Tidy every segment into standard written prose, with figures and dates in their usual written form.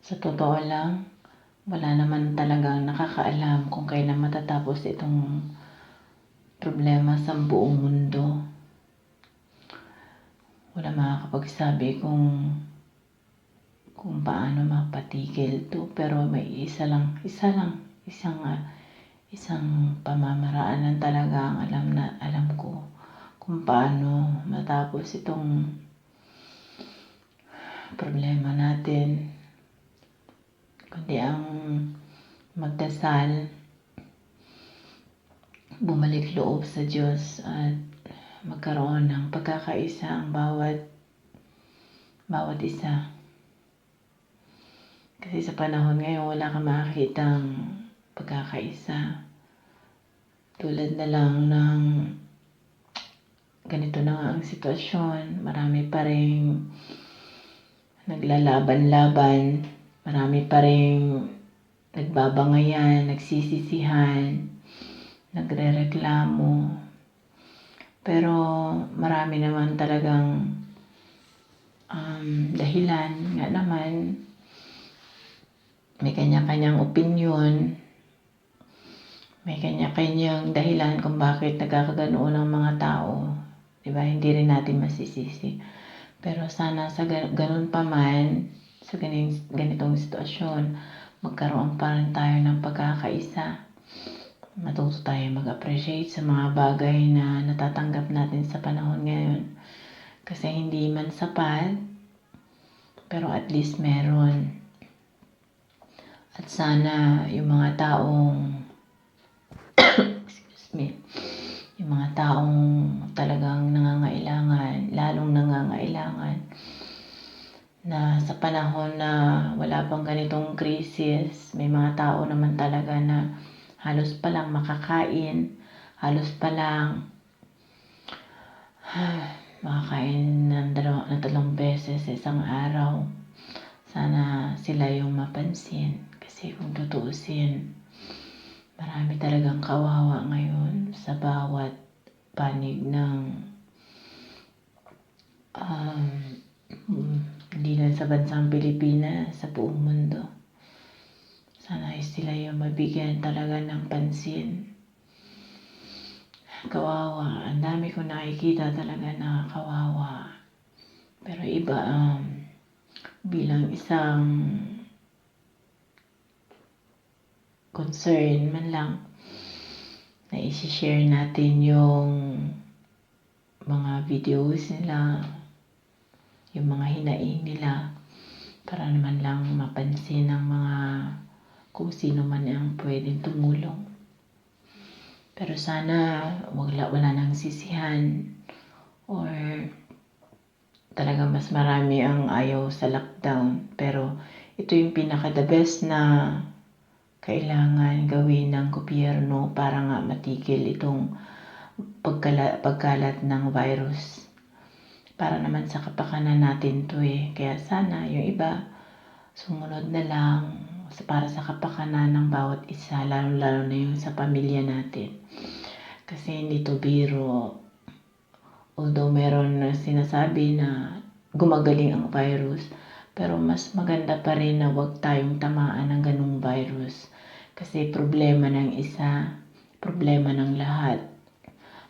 Sa totoo lang, wala naman talagang nakakaalam kung kailan matatapos itong problema sa buong mundo. Wala makakapagsabi kung paano mapatigil to, pero may isang pamamaraan lang talaga ang alam ko kung paano matapos itong problema natin, kundi ang magdasal, bumalik loob sa Diyos at magkaroon ng pagkakaisa ang bawat isa. Kasi sa panahon ngayon, wala kang makakitang pagkakaisa. Tulad na lang ng ganito na nga ang sitwasyon, marami pa rin naglalaban-laban, marami pa rin nagbabangayan, nagsisisihan, nagrereklamo. Pero marami naman talagang dahilan nga naman, may kanya-kanyang opinyon, may kanya-kanyang dahilan kung bakit nagkakaganoon ang mga tao. Diba? Hindi rin natin masisisi. Pero sana sa ganun pa man, sa ganitong sitwasyon, magkaroon pa rin tayo ng pagkakaisa. Matuto tayo mag-appreciate sa mga bagay na natatanggap natin sa panahon ngayon. Kasi hindi man sapat, pero at least meron. At sana yung mga taong yung mga taong talagang nangangailangan, lalong nangangailangan, na sa panahon na wala pang ganitong krisis, may mga tao naman talaga na halos pa lang makakain, halos pa lang makakain ng 3 beses sa isang araw. Sana sila yung mapansin. Kasi kung tutuusin, marami talagang kawawa ngayon sa bawat panig ng hindi lang sa bansang Pilipinas, sa buong mundo. Sana sila yung mabigyan talaga ng pansin. Kawawa. Ang dami ko nakikita talaga na kawawa. Pero iba, bilang isang concern man lang, na isi-share natin yung mga videos nila, yung mga hinaing nila, para naman lang mapansin ng mga kung sino man ang pwedeng tumulong. Pero sana wala nang sisihan, or talaga mas marami ang ayaw sa lockdown. Pero ito yung pinaka-the best na kailangan gawin ng gobyerno para nga matigil itong pagkalat ng virus. Para naman sa kapakanan natin to Kaya sana yung iba sumunod na lang para sa kapakanan ng bawat isa, lalo na yung sa pamilya natin. Kasi hindi to biro. Although meron na sinasabi na gumagaling ang virus, pero mas maganda pa rin na huwag tayong tamaan ng ganung virus. Kasi problema ng isa, problema ng lahat.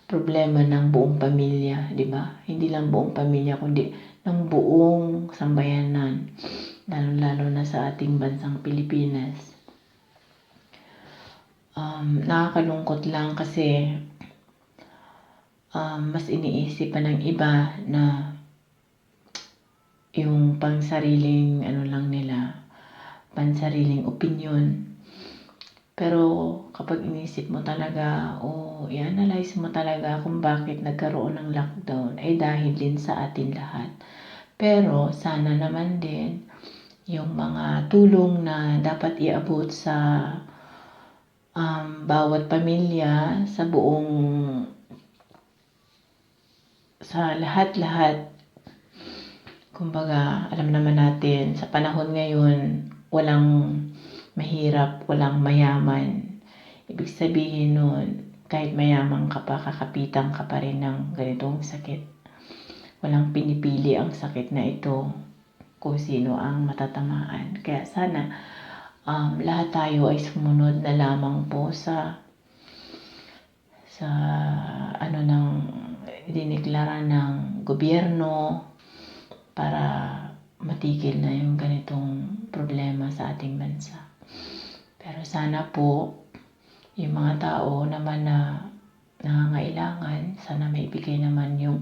Problema ng buong pamilya, di ba? Hindi lang buong pamilya, kundi ng buong sambayanan. Lalo na sa ating bansang Pilipinas. Nakakalungkot lang kasi mas iniisip pa ng iba na yung pansariling pansariling opinion. Pero kapag inisip mo talaga o i-analyze mo talaga kung bakit nagkaroon ng lockdown, ay dahil din sa atin lahat. Pero sana naman din yung mga tulong na dapat iabot sa bawat pamilya, sa lahat-lahat. Kumbaga, alam naman natin, sa panahon ngayon, walang mahirap, walang mayaman. Ibig sabihin nun, kahit mayaman ka pa, kakapitan ka pa rin ng ganitong sakit. Walang pinipili ang sakit na ito kung sino ang matatamaan. Kaya sana lahat tayo ay sumunod na lamang po sa ng diniklara ng gobyerno para matigil na yung ganitong problema sa ating bansa. Pero sana po yung mga tao naman na nangangailangan, sana maibigay naman yung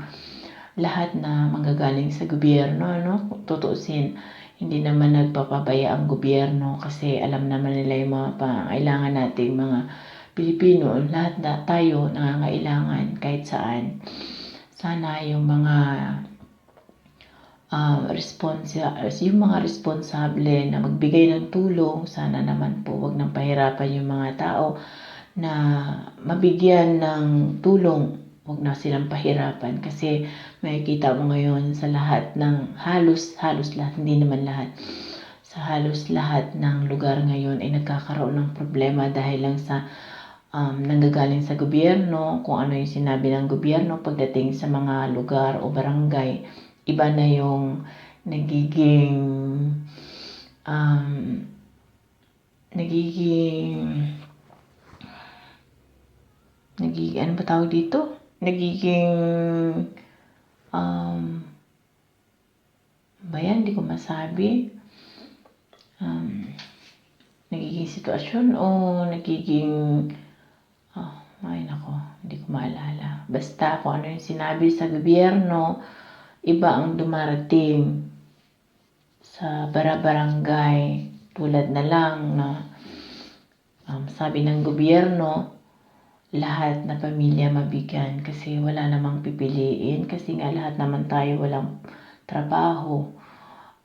lahat na manggagaling sa gobyerno, no? Kung tutuusin, hindi naman nagpapabaya ang gobyerno kasi alam naman nila yung mga pangailangan nating mga Pilipino, lahat na tayo nangangailangan kahit saan. Sana yung mga yung mga responsable na magbigay ng tulong, sana naman po wag nang pahirapan yung mga tao na mabigyan ng tulong. Wag na silang pahirapan kasi makikita mo ngayon sa lahat ng halos lahat, hindi naman lahat, sa halos lahat ng lugar ngayon ay nagkakaroon ng problema dahil lang sa nanggagaling sa gobyerno, kung ano yung sinabi ng gobyerno pagdating sa mga lugar o barangay. Iba na yung nagiging ano ba tawag dito? Hindi ko masabi. Nagiging sitwasyon o nagiging hindi ko maalala. Basta kung ano yung sinabi sa gobyerno, iba ang dumarating sa barangay. Tulad na lang na sabi ng gobyerno, lahat na pamilya mabigyan kasi wala namang pipiliin kasi nga lahat naman tayo walang trabaho.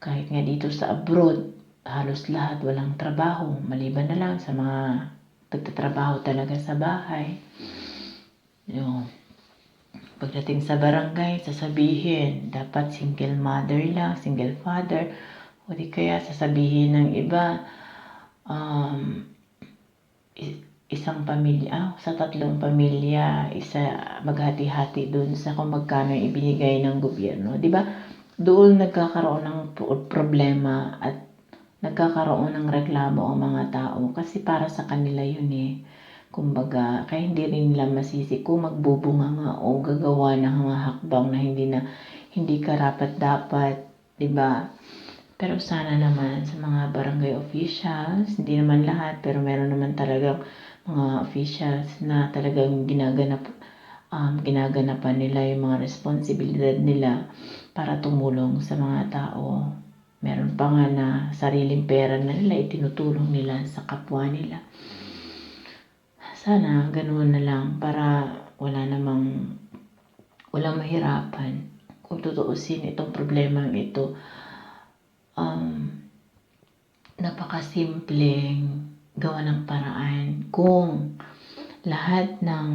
Kahit nga dito sa abroad, halos lahat walang trabaho, maliban na lang sa mga nagtatrabaho talaga sa bahay. Pagdating sa barangay, sasabihin dapat single mother lang, single father, o di kaya sasabihin ng iba isang pamilya, sa 3 pamilya, maghati-hati dun sa kung magkano yung ibinigay ng gobyerno. Diba? Doon nagkakaroon ng problema at nagkakaroon ng reklamo ang mga tao kasi para sa kanila yun eh. Kumbaga, kaya hindi rin nila masisi kung magbubunga nga o gagawa ng mga hakbang na hindi karapat-dapat, diba? Pero sana naman sa mga barangay officials, hindi naman lahat, pero meron naman talagang mga officials na talagang ginaganapan nila yung mga responsibilidad nila para tumulong sa mga tao. Meron pa nga na sariling pera na nila itinutulong nila sa kapwa nila. Sana ganoon na lang para walang mahirapan. Kung tutuusin itong problemang ito, napakasimpleng gawa ng paraan kung lahat ng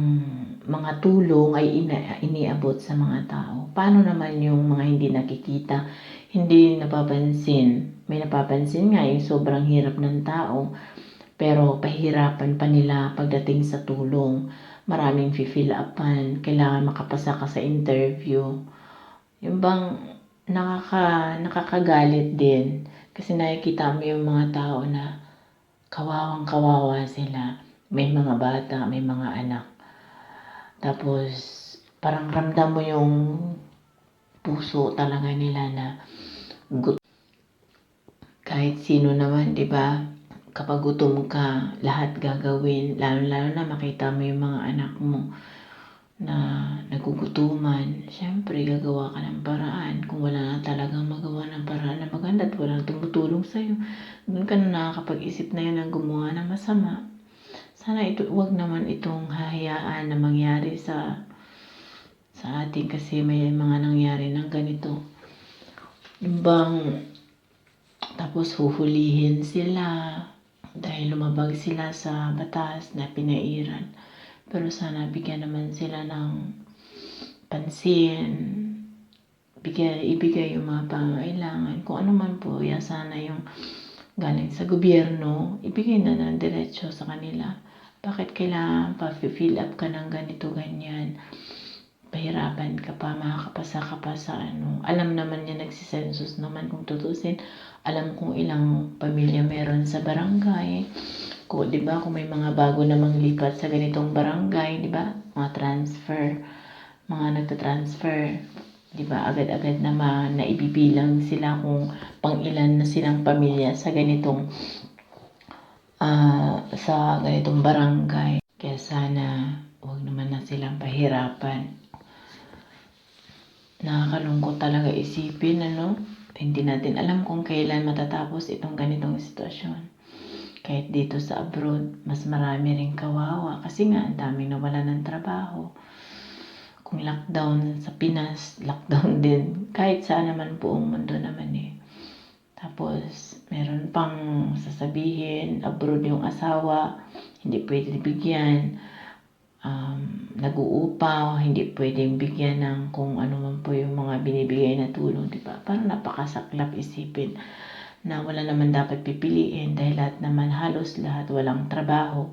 mga tulong ay iniabot sa mga tao. Paano naman yung mga hindi nakikita, hindi napapansin? May napapansin nga yung sobrang hirap ng tao, pero pahirapan pa nila pagdating sa tulong. Maraming fill upan, kailangan makapasa ka sa interview. Yung bang nakakagalit din kasi nakikita mo yung mga tao na kawawang-kawawa sila. May mga bata, may mga anak. Tapos parang ramdam mo yung puso talaga nila na kahit sino naman, 'di ba? Kapag gutom ka, lahat gagawin. Lalo na makita mo yung mga anak mo na nagugutuman. Siyempre, gagawa ka ng paraan. Kung wala na talagang magawa ng paraan na maganda at walang tumutulong sa'yo, doon ka na nakakapag-isip na yun ng gumawa ng masama. Sana wag naman itong hahayaan na mangyari sa atin kasi may mga nangyari ng ganito. Yung bang tapos huhulihin sila dahil lumabag sila sa batas na pinairan. Pero sana bigyan naman sila ng pansin, ibigay yung mga pangailangan. Kung ano man po, sana yung galing sa gobyerno, ibigay na ng diretsyo sa kanila. Bakit kailangan pa fill up ka ng ganito, ganyan? pahirapan ka pa, makakapasa ka pa sa ano. Alam naman niya, nagsisensus naman kung tutusin. Alam kung ilang pamilya meron sa barangay. Kung, di ba, kung may mga bago namang lipat sa ganitong barangay, di ba? Mga transfer, mga nagtatransfer, di ba? Agad-agad na naibibilang sila kung pang ilan na silang pamilya sa ganitong barangay. Kaya sana huwag naman na silang pahirapan. Nakakalungkot talaga isipin, ano? Hindi natin alam kung kailan matatapos itong ganitong sitwasyon. Kahit dito sa abroad, mas marami rin kawawa kasi nga ang daming nawala ng trabaho. Kung lockdown sa Pinas, lockdown din. Kahit saan naman, buong mundo naman eh. Tapos, meron pang sasabihin, abroad yung asawa, hindi pwede bigyan. Nag-uupa, hindi pwedeng bigyan ng kung ano man po yung mga binibigay na tulong, di ba? Parang napakasaklap isipin na wala naman dapat pipiliin dahil halos lahat walang trabaho.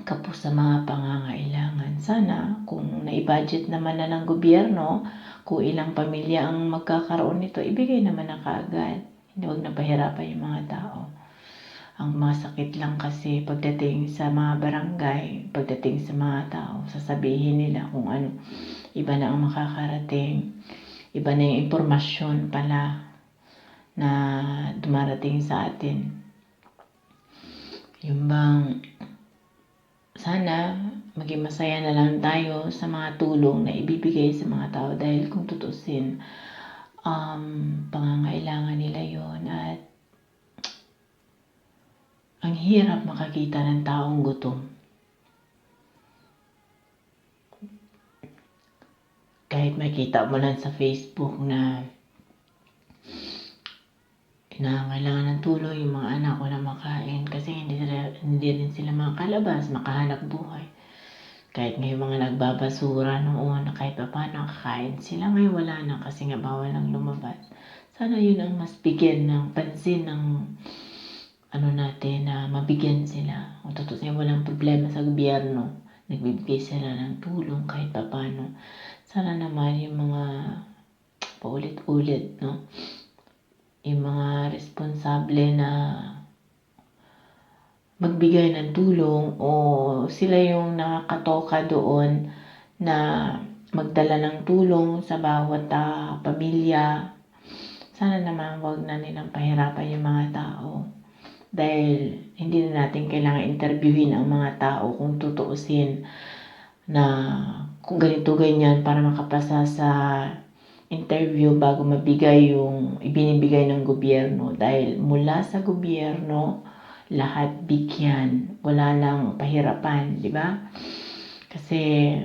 Kapos sa mga pangangailangan. Sana kung nai-budget naman na ng gobyerno, kung ilang pamilya ang magkakaroon nito, ibigay naman na kaagad. Hindi, wag na pahirapan yung mga tao. Ang masakit lang kasi pagdating sa mga barangay, pagdating sa mga tao, sasabihin nila kung ano, iba na ang makakarating, iba na yung impormasyon pala na dumarating sa atin. Yung bang, sana maging masaya na lang tayo sa mga tulong na ibibigay sa mga tao dahil kung tutusin, pangangailangan nila yon at ang hirap makakita ng taong gutom. Kahit makita mo lang sa Facebook na kinakailangan ng tulong yung mga anak ko na makain kasi hindi rin sila makakalabas, makahanap buhay. Kahit ngayon mga nagbabasura noon na kahit pa paano kakain sila, ngayon wala na kasi nga bawal nang lumabas. Sana yun ang mas bigyan ng pansin ng natin na mabigyan sila. Kung tutusin, walang problema sa gobyerno. Nagbibigay sila ng tulong kahit pa paano. Sana naman yung mga paulit-ulit, no? Yung mga responsable na magbigay ng tulong o sila yung nakakatoka doon na magdala ng tulong sa bawat pamilya. Sana naman wag na nilang pahirapan yung mga tao. Dahil hindi na natin kailangan interviewin ang mga tao kung tutuusin na kung ganito ganyan para makapasa sa interview bago mabigay yung ibinibigay ng gobyerno. Dahil mula sa gobyerno, lahat bigyan. Wala lang pahirapan, di ba? Kasi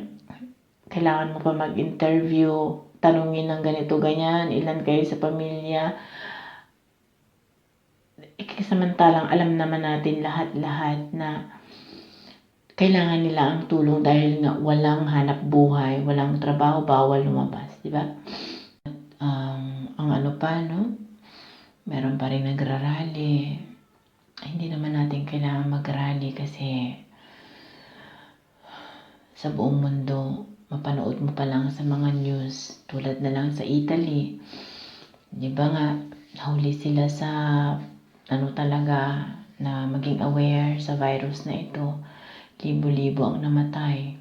kailangan mo pa mag-interview, tanungin ng ganito ganyan, ilan kayo sa pamilya. Samantalang alam naman natin lahat-lahat na kailangan nila ang tulong dahil nga walang hanap buhay, walang trabaho, bawal lumabas, di ba? Ang ano pa, no? Meron pa rin nagrarally. Hindi naman natin kailangan magrally kasi sa buong mundo, mapanood mo pa lang sa mga news, tulad na lang sa Italy. Di ba nga, nahuli sila sa talaga na maging aware sa virus na ito. Libo-libo ang namatay.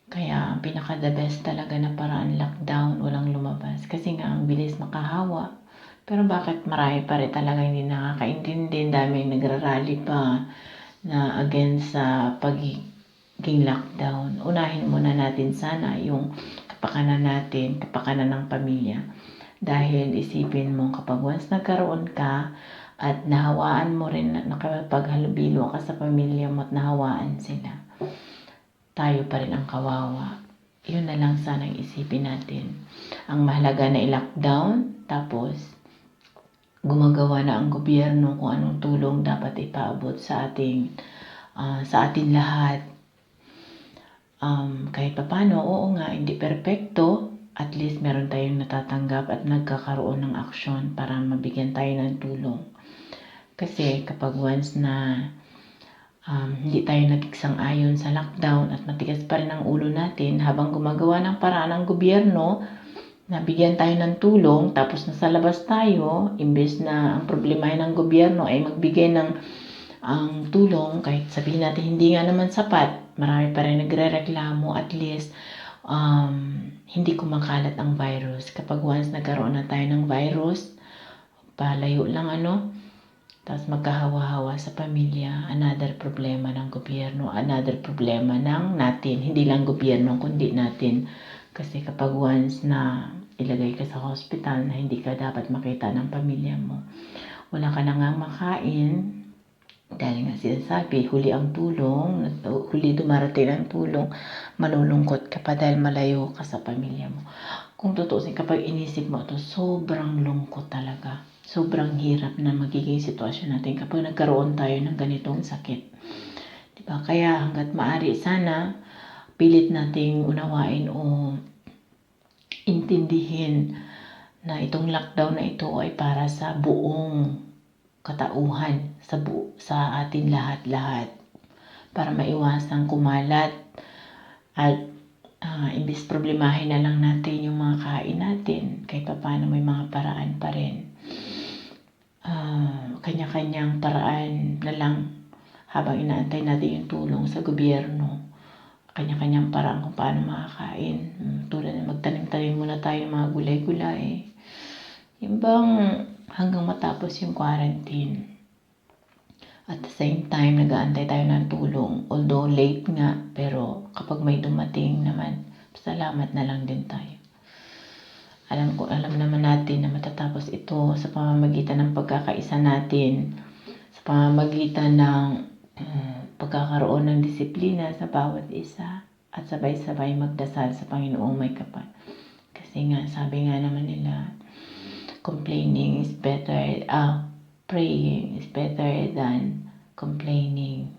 Kaya ang pinaka-the best talaga na paraan, lockdown, walang lumabas. Kasi nga ang bilis makahawa. Pero bakit marami pa rin talaga hindi nakakaintindi, daming nagrarally pa na against sa pagiging lockdown. Unahin muna natin sana yung kapakanan natin, kapakanan ng pamilya. Dahil isipin mo, kapag once nagkaroon ka at nahawaan mo rin, nakapaghalubilo ka sa pamilya mo at nahawaan sila, tayo pa rin ang kawawa. Yun na lang sanang isipin natin. Ang mahalaga na i-lockdown, tapos gumagawa na ang gobyerno kung anong tulong dapat ipaabot sa ating lahat. Kahit paano, oo nga, hindi perpekto, at least meron tayong natatanggap at nagkakaroon ng aksyon para mabigyan tayo ng tulong. Kasi kapag once na hindi tayo nakiksang-ayon sa lockdown at matigas pa rin ang ulo natin habang gumagawa ng paraan ng gobyerno na bigyan tayo ng tulong, tapos nasa labas tayo, imbes na ang problemahin ng gobyerno ay magbigay ng ang tulong, kahit sabihin natin hindi nga naman sapat, marami pa rin nagre-reklamo, at least hindi kumakalat ang virus. Kapag once nagkaroon na tayo ng virus, palayo lang tapos magkahawa-hawa sa pamilya, another problema ng gobyerno, another problema ng natin, hindi lang gobyerno kundi natin. Kasi kapag once na ilagay ka sa hospital na hindi ka dapat makita ng pamilya mo, wala ka na nga makain, dahil nga sinasabi, huli ang tulong, huli dumarating ang tulong, malulungkot ka pa dahil malayo ka sa pamilya mo. Kung tutuusin, kapag inisip mo ito, sobrang lungkot talaga. Sobrang hirap na magiging sitwasyon natin kapag nagkaroon tayo ng ganitong sakit. Diba? Kaya hanggat maaari, sana pilit nating unawain o intindihin na itong lockdown na ito ay para sa buong katauhan, sa atin lahat-lahat, para maiwasang kumalat at imbis problemahin na lang natin yung mga kain natin, kahit paano may mga paraan pa rin. Kanya-kanyang paraan na lang habang inaantay natin yung tulong sa gobyerno. Kanya-kanyang paraan kung paano makakain. Tulad na magtanim-tanim muna tayo ng mga gulay-gulay. Yung bang hanggang matapos yung quarantine. At the same time, nag-aantay tayo ng tulong. Although late nga, pero kapag may dumating naman, salamat na lang din tayo. Alam naman natin na matatapos ito sa pamamagitan ng pagkakaisa natin, sa pamamagitan ng pagkakaroon ng disiplina sa bawat isa, at sabay-sabay magdasal sa Panginoong may kapal. Kasi nga, sabi nga naman nila, praying is better than complaining.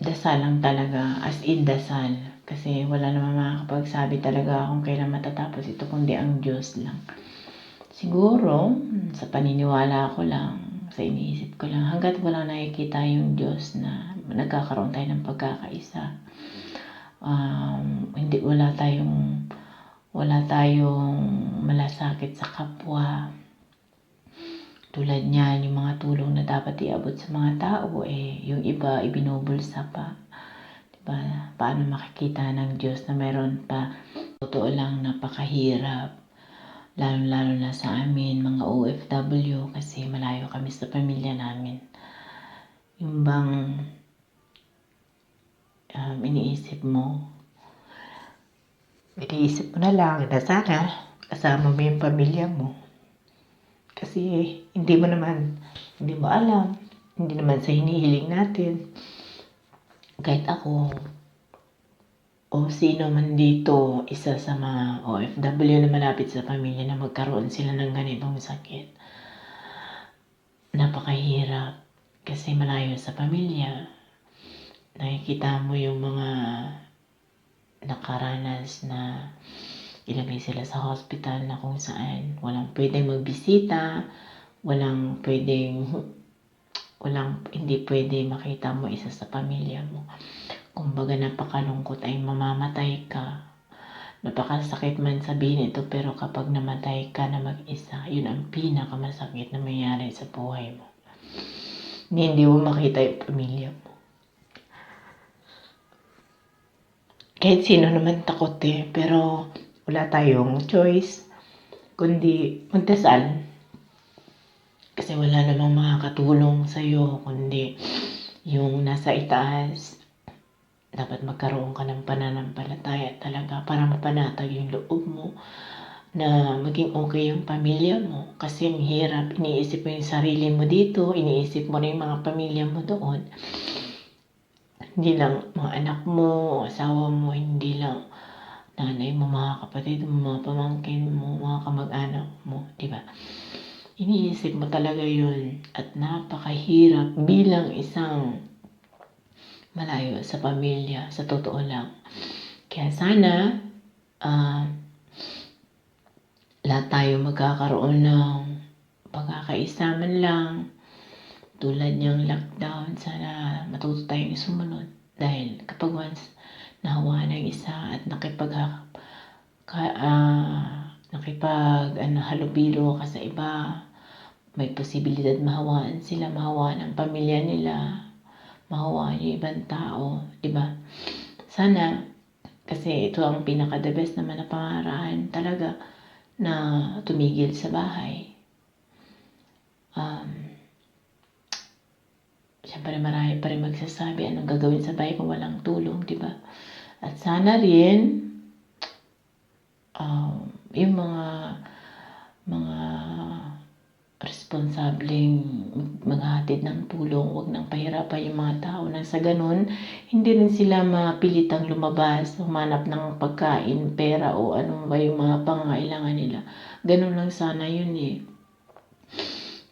Dasal lang talaga, as in dasal. Kasi wala naman makakapagsabi talaga kung kailan matatapos ito kundi ang Diyos lang. Siguro, sa paniniwala ko lang, sa iniisip ko lang, hanggat walang nakikita yung Diyos na nagkakaroon tayo ng pagkakaisa, wala tayong malasakit sa kapwa. Tulad niyan, yung mga tulong na dapat iabot sa mga tao, yung iba ibinubulsa pa. Diba? Paano makikita ng Diyos na meron pa? Totoo lang, napakahirap. Lalo na sa amin, mga OFW, kasi malayo kami sa pamilya namin. Yung bang iniisip mo na lang na sana kasama mo yung pamilya mo. Kasi hindi mo alam, hindi naman sa hinihiling natin. Kahit ako, o sino man dito, isa sa mga OFW na malapit sa pamilya na magkaroon sila ng ganitong sakit. Napakahirap kasi malayo sa pamilya. Nakikita mo yung mga nakaranas na ilagay sila sa hospital na kung saan walang pwedeng magbisita, hindi pwede makita mo isa sa pamilya mo. Kumbaga napakalungkot, ay mamamatay ka. Napakasakit man sabihin ito, pero kapag namatay ka na mag-isa, yun ang pinakamasakit na mayayari sa buhay mo. Hindi mo makita yung pamilya mo. Kahit sino naman takot pero wala tayong choice kundi magdasal. Kasi wala namang makakatulong sa'yo kundi yung nasa itaas. Dapat magkaroon ka ng pananampalataya talaga para mapanatag yung loob mo na maging okay yung pamilya mo. Kasi ang hirap, iniisip mo yung sarili mo dito, iniisip mo na yung mga pamilya mo doon. Hindi lang mga anak mo, asawa mo, hindi lang nanay mo, mga kapatid mo, mga pamangkin mo, mga kamag-anak mo, diba? Iniisip mo talaga yun at napakahirap bilang isang malayo sa pamilya, sa totoo lang. Kaya sana lahat tayo magkakaroon ng pagkakaisa man lang tulad niyang lockdown, sana matuto tayong sumunod. Dahil kapag once nahawa ng isa at halubilo ka sa iba, may posibilidad mahawaan sila, mahawaan ang pamilya nila, mahawaan yung ibang tao, di ba? Sana, kasi ito ang pinaka-the best naman na pamaraan talaga na tumigil sa bahay. Siyempre marami pa rin magsasabi anong gagawin sa bahay kung walang tulong, di ba? At sana rin yung mga responsableng maghatid ng tulong, wag nang pahirapan yung mga tao nang sa ganun hindi rin sila mapilitang lumabas, humanap ng pagkain, pera o ano ba yung mga pangangailangan nila. Ganun lang sana yun eh.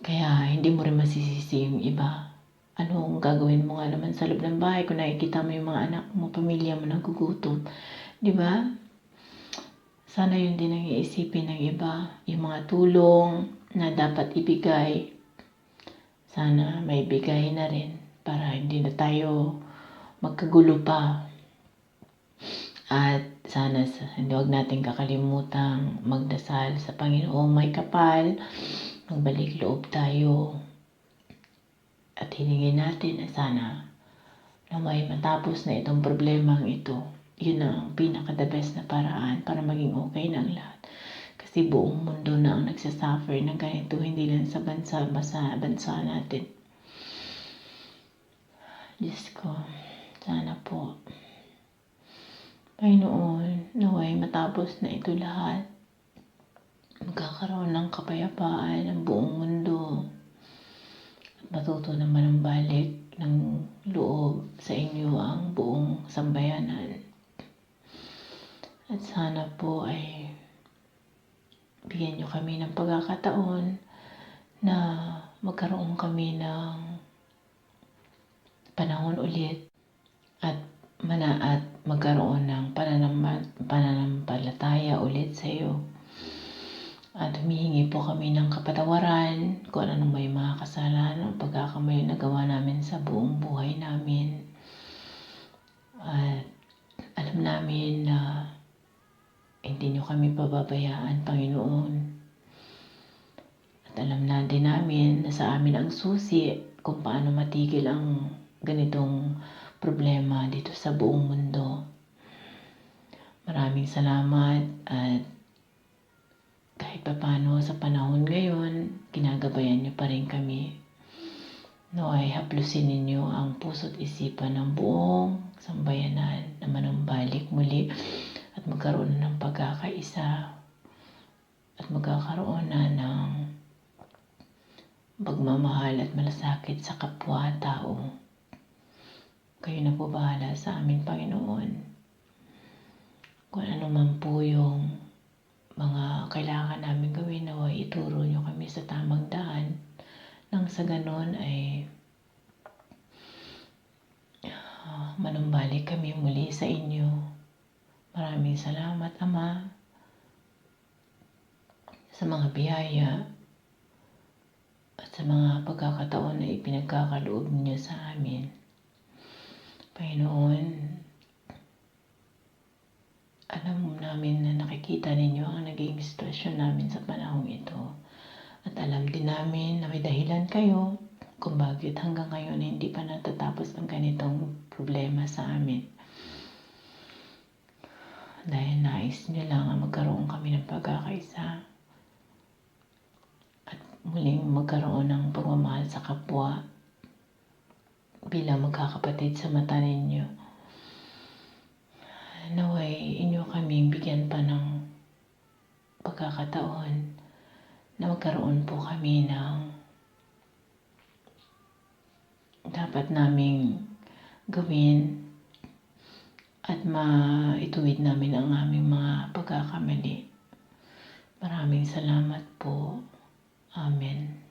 Kaya hindi mo rin masisisi yung iba. Anong gagawin mo nga naman sa loob ng bahay kung nakikita mo yung mga anak mo, pamilya mo nagugutom, di ba? Sana yun din ang iisipin ng iba, yung mga tulong na dapat ibigay, sana may bigay na rin para hindi na tayo magkagulo pa. At sana huwag natin kakalimutang magdasal sa Panginoong may kapal, magbalik loob tayo at hilingin natin na sana na may matapos na itong problemang ito. Yun ang pinaka-the best na paraan para maging okay na ang lahat. Kasi buong mundo na ang nagsasuffer ng ganito, hindi lang sa bansa natin. Diyos ko, sana po, Panginoon, naway matapos na ito lahat. Magkakaroon ng kapayapaan ang buong mundo. At matuto naman ang balik ng loob sa inyo ang buong sambayanan. At sana po ay bigyan nyo kami ng pagkakataon na magkaroon kami ng panahon ulit at magkaroon ng pananampalataya ulit sa iyo. At humihingi po kami ng kapatawaran kung ano may mga kasalanan o pagkakamali na gawa namin sa buong buhay namin. At alam namin na hindi nyo kami pababayaan, Panginoon. At alam na din namin na sa amin ang susi kung paano matigil ang ganitong problema dito sa buong mundo. Maraming salamat at kahit paano sa panahon ngayon, ginagabayan niyo pa rin kami. Naway haplusin ninyo ang puso't isipan ng buong sambayanan na manumbalik muli at magkaroon ng pagkakaisa at magkakaroon na ng pagmamahal at malasakit sa kapwa-tao. Kayo na po bahala sa amin, Panginoon. Kung ano man po yung mga kailangan namin gawin, naway ituro nyo kami sa tamang daan. Nang sa ganon ay manumbalik kami muli sa inyo. Maraming salamat, Ama, sa mga biyaya at sa mga pagkakataon na ipinagkakaloob niyo sa amin. Panginoon, alam namin na nakikita ninyo ang naging sitwasyon namin sa panahong ito. At alam din namin na may dahilan kayo kung bakit hanggang ngayon hindi pa natatapos ang ganitong problema sa amin. Dahil nais nyo lang ang magkaroon kami ng pagkakaisa at muling magkaroon ng pagmamahal sa kapwa bilang magkakapatid sa mata ninyo. Naway inyo kaming bigyan pa ng pagkakataon na magkaroon po kami ng dapat naming gawin at maituwid namin ang aming mga pagkakamali. Maraming salamat po. Amen.